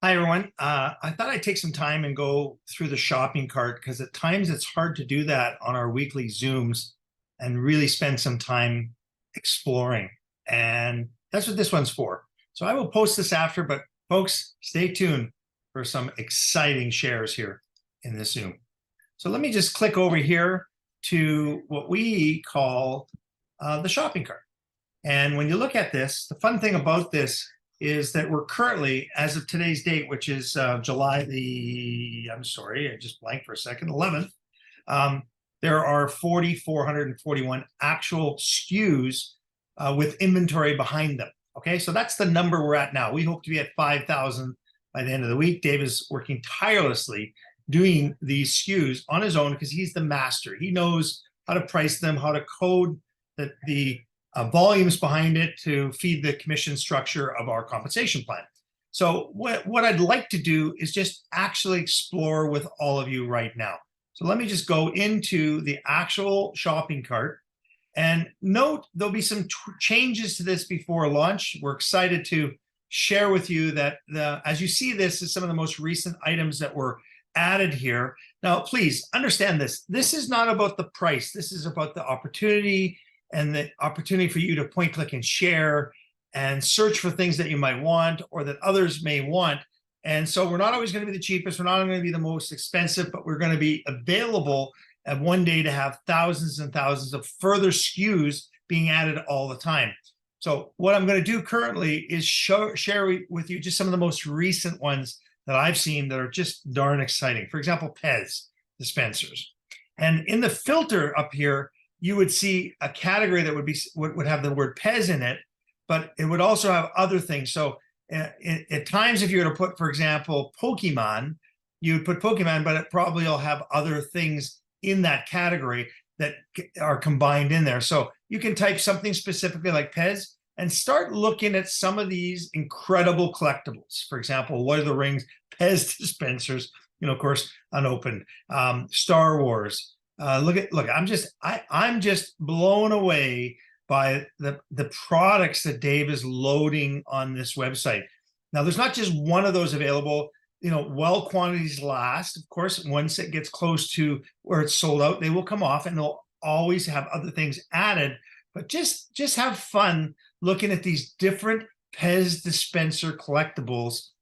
Hi, everyone. I thought I'd take some time and go through the shopping cart because at times it's hard to do that on our weekly Zooms and really spend some time exploring. And that's what this one's for. So I will post this after, but folks, stay tuned for some exciting shares here in this Zoom. So let me just click over here to what we call the shopping cart. And when you look at this, the fun thing about this is that we're currently, as of today's date, which is July I'm sorry, I just blanked for a second, 11th, there are 4,441 actual SKUs with inventory behind them. Okay, so that's the number we're at now. We hope to be at 5,000 by the end of the week. Dave is working tirelessly doing these SKUs on his own because he's the master. He knows how to price them, how to code the volumes behind it to feed the commission structure of our compensation plan. So what I'd like to do is just actually explore with all of you right now. So let me just go into the actual shopping cart and note there'll be some changes to this before launch. We're excited to share with you that as you see, this is some of the most recent items that were added here. Now, please understand this. This is not about the price. This is about the opportunity and the opportunity for you to point, click, and share and search for things that you might want or that others may want. And so we're not always going to be the cheapest. We're not going to be the most expensive, but we're going to be available at one day to have thousands and thousands of further SKUs being added all the time. So what I'm going to do currently is share with you just some of the most recent ones that I've seen that are just darn exciting. For example, Pez dispensers. And in the filter up here, you would see a category that would have the word Pez in it, but it would also have other things. So at times, if you were to put, for example, Pokemon, you would put Pokemon, but it probably will have other things in that category that are combined in there. So you can type something specifically like Pez and start looking at some of these incredible collectibles. For example, Lord of the Rings, Pez dispensers, of course, unopened. Star Wars. Look, I'm just blown away by the products that Dave is loading on this website. Now, there's not just one of those available. While quantities last, of course, once it gets close to where it's sold out, they will come off and they'll always have other things added. But just have fun looking at these different Pez dispenser collectibles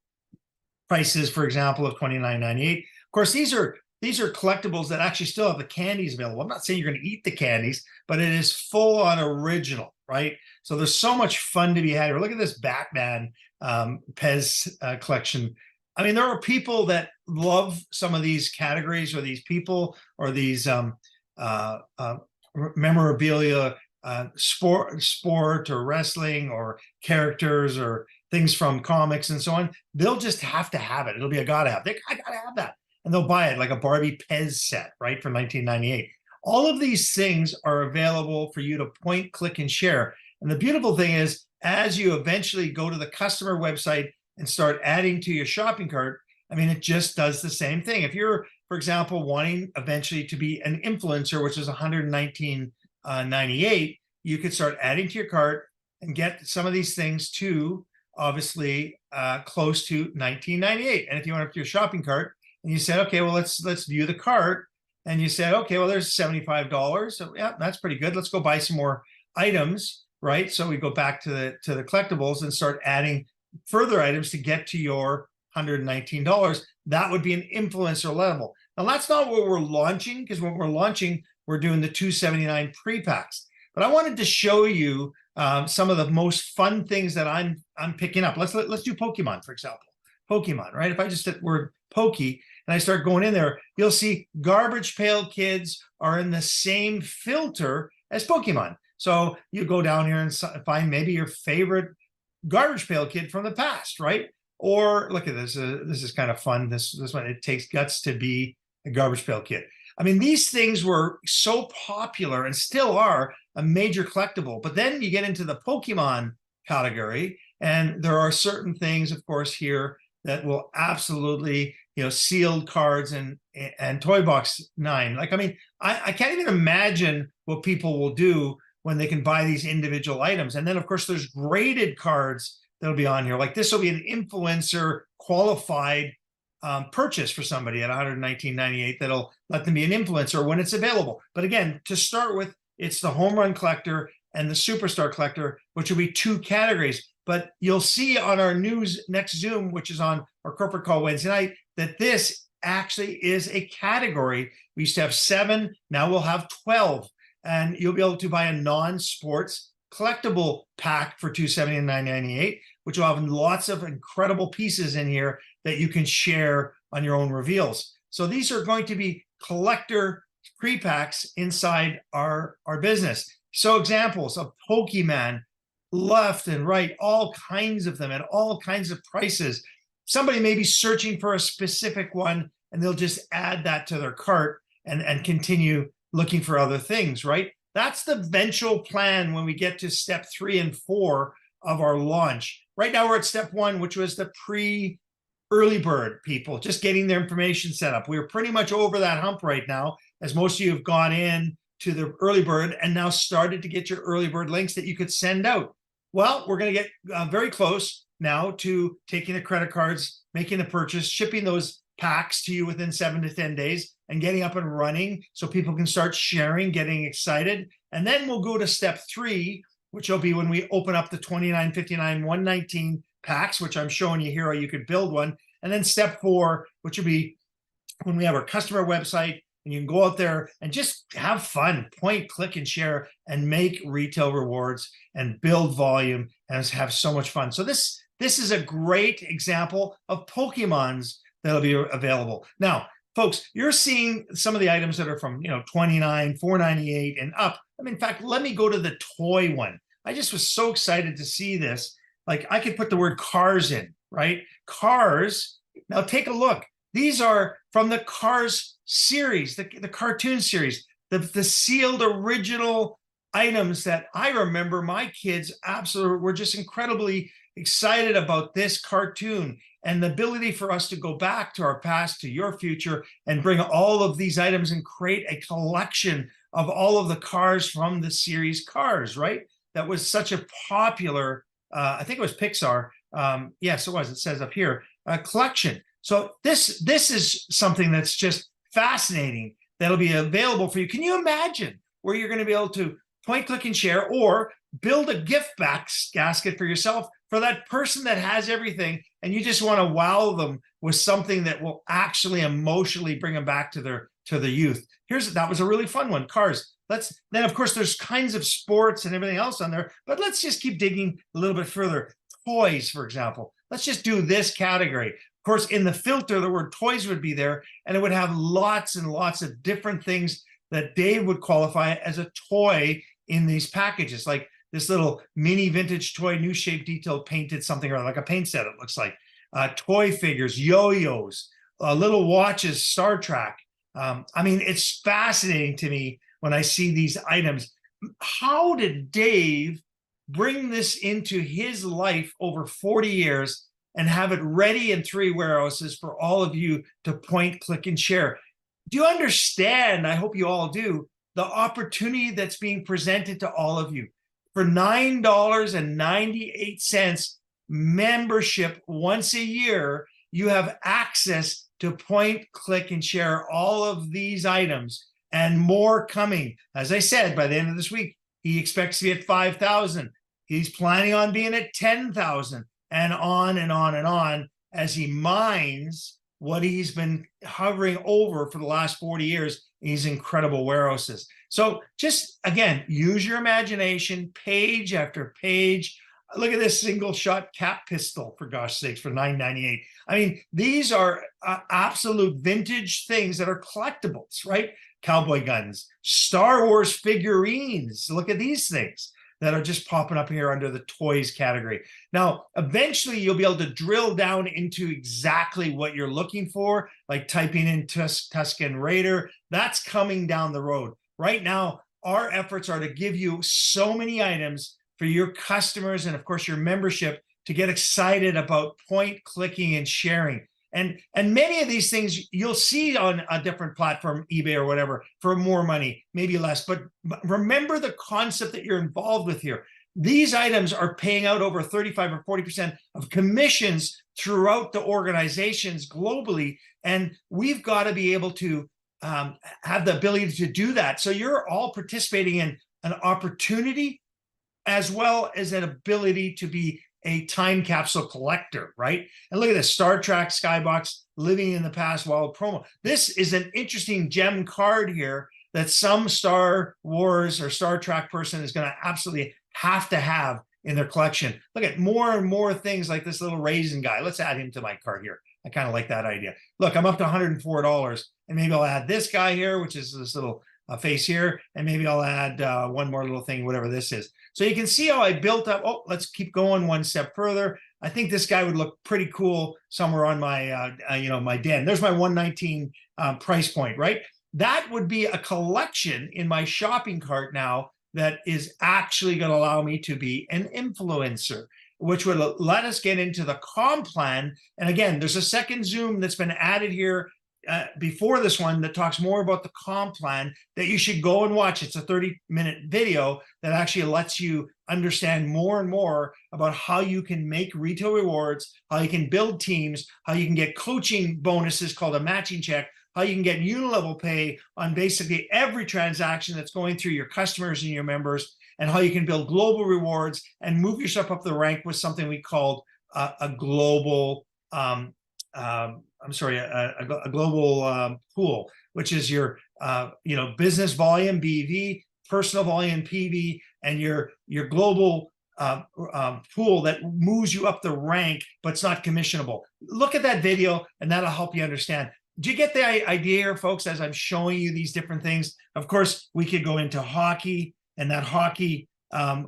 prices, for example, of $29.98. Of course, these are collectibles that actually still have the candies available. I'm not saying you're going to eat the candies, but it is full on original, right? So there's so much fun to be had here. Look at this Batman Pez collection. I mean, there are people that love some of these categories or these people or these memorabilia, sport or wrestling or characters or things from comics and so on. They'll just have to have it. It'll be a gotta have. I gotta have that. And they'll buy it like a Barbie Pez set, right, from 1998. All of these things are available for you to point, click, and share. And the beautiful thing is, as you eventually go to the customer website and start adding to your shopping cart, I mean, it just does the same thing. If you're, for example, wanting eventually to be an influencer, which is $119.98, you could start adding to your cart and get some of these things to, obviously, close to $19.98. And if you went up to your shopping cart, and you said, okay, well, let's view the cart. And you said, okay, well, there's $75. So yeah, that's pretty good. Let's go buy some more items, right? So we go back to the collectibles and start adding further items to get to your $119. That would be an influencer level. Now, that's not what we're launching, because when we're launching, we're doing the $279 pre-packs. But I wanted to show you some of the most fun things that I'm picking up. Let's do Pokemon, for example. Pokemon, right? If I just hit word Pokey and I start going in there, you'll see Garbage Pail Kids are in the same filter as Pokemon. So you go down here and find maybe your favorite Garbage Pail Kid from the past, right? Or look at this. This is kind of fun. This one, it takes guts to be a Garbage Pail Kid. I mean, these things were so popular and still are a major collectible. But then you get into the Pokemon category, and there are certain things, of course, here that will absolutely, sealed cards and Toy Box 9. Like, I mean, I can't even imagine what people will do when they can buy these individual items. And then, of course, there's graded cards that'll be on here. Like this will be an influencer qualified purchase for somebody at $119.98 that'll let them be an influencer when it's available. But again, to start with, it's the home run collector and the superstar collector, which will be 2 categories. But you'll see on our next Zoom, which is on our corporate call Wednesday night, that this actually is a category. We used to have 7, now we'll have 12. And you'll be able to buy a non-sports collectible pack for $279.98, which will have lots of incredible pieces in here that you can share on your own reveals. So these are going to be collector pre-packs inside our business. So examples of Pokemon, left and right, all kinds of them at all kinds of prices. Somebody may be searching for a specific one and they'll just add that to their cart and continue looking for other things, right? That's the eventual plan when we get to step 3 and 4 of our launch. Right now we're at step 1, which was the early bird people, just getting their information set up. We're pretty much over that hump right now, as most of you have gone in to the early bird and now started to get your early bird links that you could send out. Well, we're going to get very close now to taking the credit cards, making the purchase, shipping those packs to you within 7 to 10 days and getting up and running so people can start sharing, getting excited. And then we'll go to step 3, which will be when we open up the $29.59, $119 packs, which I'm showing you here how you could build one. And then step 4, which will be when we have our customer website and you can go out there and just have fun, point, click, and share, and make retail rewards and build volume and have so much fun. So this is a great example of Pokemons that'll be available. Now, folks, you're seeing some of the items that are from, $29, $4.98 and up. I mean, in fact, let me go to the toy one. I just was so excited to see this. Like, I could put the word cars in, right? Cars. Now take a look. These are from the Cars series, the cartoon series, the sealed original items that I remember my kids absolutely were just incredibly excited about this cartoon and the ability for us to go back to our past, to your future, and bring all of these items and create a collection of all of the cars from the series Cars, right? That was such a popular, I think it was Pixar. Yes, it was. It says up here, collection. So this is something that's just fascinating that'll be available for you. Can you imagine where you're going to be able to point, click, and share, or build a gift basket for yourself for that person that has everything, and you just want to wow them with something that will actually emotionally bring them back to their youth. That was a really fun one, Cars. Then of course there's kinds of sports and everything else on there, but let's just keep digging a little bit further. Toys, for example. Let's just do this category. Of course, in the filter, the word toys would be there, and it would have lots and lots of different things that Dave would qualify as a toy in these packages, like this little mini vintage toy, new shape, detail, painted something or like a paint set, it looks like. Toy figures, yo-yos, little watches, Star Trek. I mean, it's fascinating to me when I see these items. How did Dave bring this into his life over 40 years and have it ready in 3 warehouses for all of you to point, click, and share? Do you understand? I hope you all do. The opportunity that's being presented to all of you. For $9.98 membership once a year, you have access to point, click, and share all of these items and more coming. As I said, by the end of this week, he expects to be at 5,000. He's planning on being at 10,000 and on and on and on as he mines what he's been hovering over for the last 40 years in these incredible warehouses. So just, again, use your imagination, page after page. Look at this single shot cap pistol, for gosh sakes, for $9.98. I mean, these are absolute vintage things that are collectibles, right? Cowboy guns, Star Wars figurines. Look at these things that are just popping up here under the toys category. Now, eventually you'll be able to drill down into exactly what you're looking for, like typing in Tuscan Raider. That's coming down the road. Right now, our efforts are to give you so many items for your customers and, of course, your membership to get excited about point, clicking, and sharing. And many of these things you'll see on a different platform, eBay or whatever, for more money, maybe less. But remember the concept that you're involved with here. these items are paying out over 35 or 40% of commissions throughout the organizations globally. And we've got to be able to have the ability to do that. So you're all participating in an opportunity as well as an ability to be a time capsule collector, right? And look at this, Star Trek Skybox, Living in the Past while promo. This is an interesting gem card here that some Star Wars or Star Trek person is going to absolutely have to have in their collection. Look at more and more things like this little raisin guy. Let's add him to my cart here. I kind of like that idea. Look, I'm up to $104, and maybe I'll add this guy here, which is this little face here, and maybe I'll add one more little thing, whatever this is. So you can see how I built up. Oh, let's keep going one step further. I think this guy would look pretty cool somewhere on my, my den. There's my 119 price point, right? That would be a collection in my shopping cart now that is actually going to allow me to be an influencer, which would let us get into the comp plan. And again, there's a second Zoom that's been added here before this one that talks more about the comp plan that you should go and watch. It's a 30-minute video that actually lets you understand more and more about how you can make retail rewards, how you can build teams, how you can get coaching bonuses called a matching check, how you can get unilevel pay on basically every transaction that's going through your customers and your members, and how you can build global rewards and move yourself up the rank with something we called a global a global pool, which is your business volume BV, personal volume PV, and your global pool that moves you up the rank, but it's not commissionable. Look at that video, and that'll help you understand. Do you get the idea here, folks, as I'm showing you these different things? Of course, we could go into hockey, and that hockey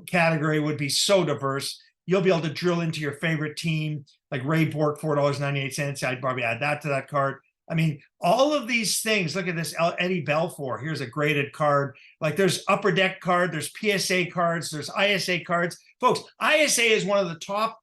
category would be so diverse. You'll be able to drill into your favorite team, like Ray Bork, $4.98. I'd probably add that to that card. I mean, all of these things. Look at this Eddie Belfour. Here's a graded card. Like there's Upper Deck card, there's PSA cards, there's ISA cards. Folks, ISA is one of the top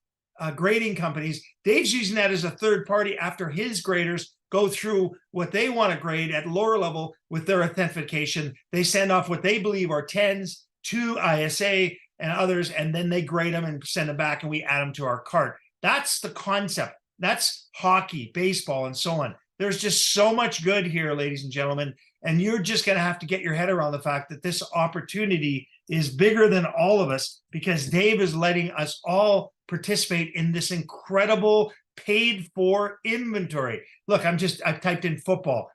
grading companies. Dave's using that as a third party after his graders go through what they want to grade at lower level with their authentication. They send off what they believe are 10s to ISA and others, and then they grade them and send them back, and we add them to our cart. That's the concept. That's hockey, baseball, and so on. There's just so much good here, ladies and gentlemen, and you're just going to have to get your head around the fact that this opportunity is bigger than all of us, because Dave is letting us all participate in this incredible paid-for inventory. Look, I've typed in football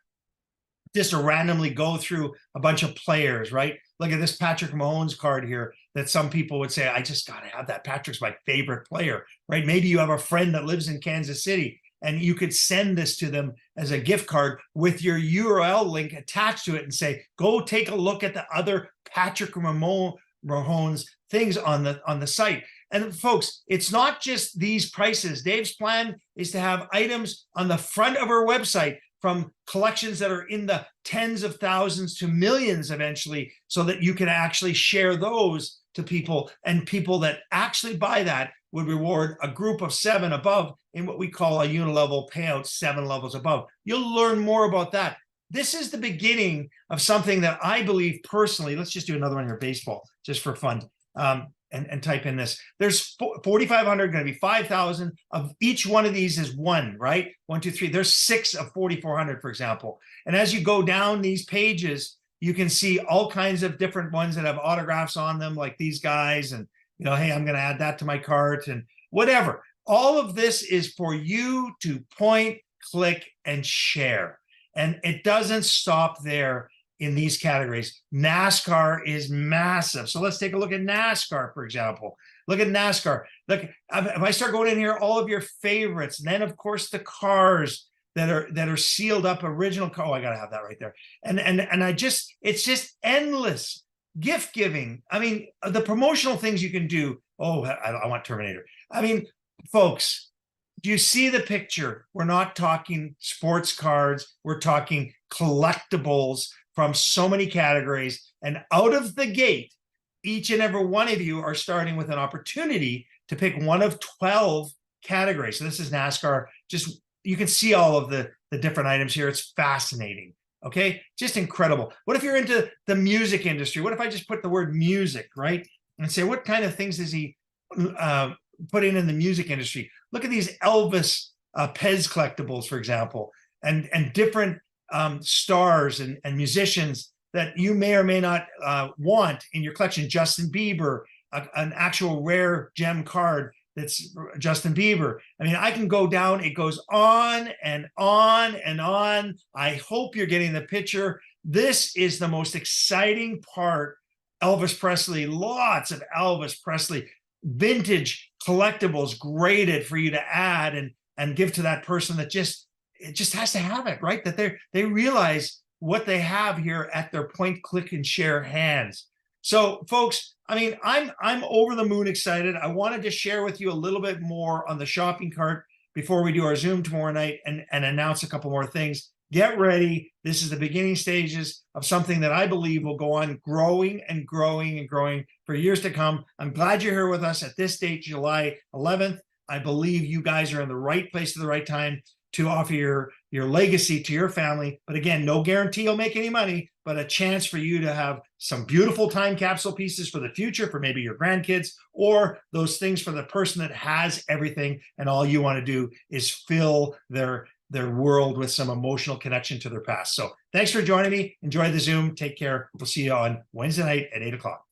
just to randomly go through a bunch of players, right? Look at this Patrick Mahomes card here that some people would say, I just got to have that. Patrick's my favorite player, right? Maybe you have a friend that lives in Kansas City, and you could send this to them as a gift card with your URL link attached to it and say, go take a look at the other Patrick Mahomes things on the site. And folks, it's not just these prices. Dave's plan is to have items on the front of our website from collections that are in the tens of thousands to millions eventually, so that you can actually share those to people, and people that actually buy that would reward a group of 7 above in what we call a unilevel payout, 7 levels above. You'll learn more about that. This is the beginning of something that I believe personally. Let's just do another one here, baseball, just for fun. And type in this. There's 4,500, going to be 5,000 of each one of these is one, right? 1, 2, 3. There's 6 of 4,400, for example. And as you go down these pages, you can see all kinds of different ones that have autographs on them, like these guys. And, hey, I'm going to add that to my cart and whatever. All of this is for you to point, click, and share. And it doesn't stop there. In these categories, NASCAR is massive. So let's take a look at NASCAR, for example. Look at NASCAR. Look, if I start going in here, all of your favorites, and then of course the cars that are sealed up, original car. Oh, I gotta have that right there. And it's just endless gift giving. I mean, the promotional things you can do. Oh, I want Terminator. I mean, folks, do you see the picture? We're not talking sports cards. We're talking collectibles from so many categories, and out of the gate, each and every one of you are starting with an opportunity to pick one of 12 categories. So this is NASCAR. Just, you can see all of the different items here. It's fascinating. Okay, just incredible. What if you're into the music industry? What if I just put the word music, right? and say, what kind of things is he putting in the music industry? Look at these Elvis Pez collectibles, for example, and different stars and musicians that you may or may not want in your collection. Justin Bieber, an actual rare gem card that's Justin Bieber. I mean, I can go down. It goes on and on and on. I hope you're getting the picture. This is the most exciting part. Elvis Presley, lots of Elvis Presley vintage collectibles graded for you to add and give to that person that just has to have it, right? That they realize what they have here at their point, click, and share hands. So, folks, I mean, I'm over the moon excited. I wanted to share with you a little bit more on the shopping cart before we do our Zoom tomorrow night and announce a couple more things. Get ready. This is the beginning stages of something that I believe will go on growing and growing and growing for years to come. I'm glad you're here with us at this date, July 11th. I believe you guys are in the right place at the right time to offer your legacy to your family. But again, no guarantee you'll make any money, but a chance for you to have some beautiful time capsule pieces for the future, for maybe your grandkids, or those things for the person that has everything and all you want to do is fill their world with some emotional connection to their past. So thanks for joining me. Enjoy the Zoom. Take care. We'll see you on Wednesday night at 8 o'clock.